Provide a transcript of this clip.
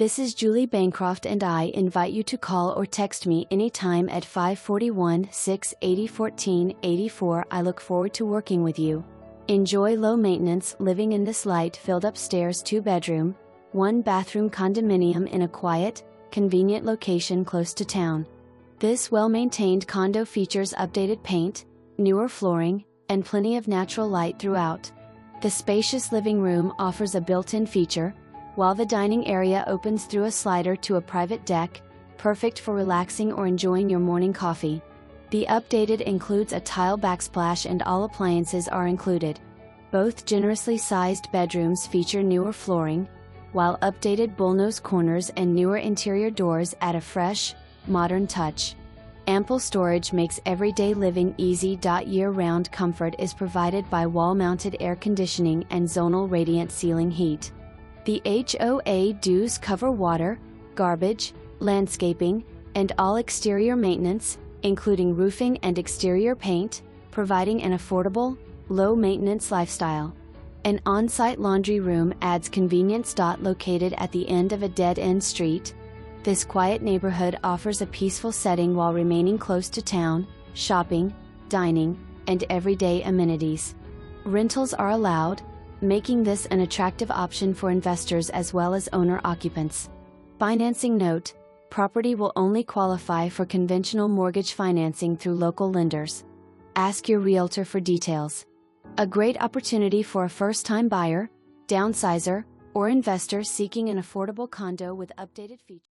This is Julie Bancroft and I invite you to call or text me anytime at 541-680-1484. I look forward to working with you. Enjoy low maintenance living in this light filled upstairs 2-bedroom, 1-bathroom condominium in a quiet, convenient location close to town. This well-maintained condo features updated paint, newer flooring, and plenty of natural light throughout. The spacious living room offers a built-in feature, while the dining area opens through a slider to a private deck, perfect for relaxing or enjoying your morning coffee. The updated includes a tile backsplash and all appliances are included. Both generously sized bedrooms feature newer flooring, while updated bullnose corners and newer interior doors add a fresh, modern touch. Ample storage makes everyday living easy. Year-round comfort is provided by wall-mounted air conditioning and zonal radiant ceiling heat. The HOA dues cover water, garbage, landscaping, and all exterior maintenance, including roofing and exterior paint, providing an affordable, low-maintenance lifestyle. An on-site laundry room adds convenience. Located at the end of a dead-end street, this quiet neighborhood offers a peaceful setting while remaining close to town, shopping, dining, and everyday amenities. Rentals are allowed, making this an attractive option for investors as well as owner-occupants. Financing note: property will only qualify for conventional mortgage financing through local lenders. Ask your Realtor for details. A great opportunity for a first-time buyer, downsizer, or investor seeking an affordable condo with updated features.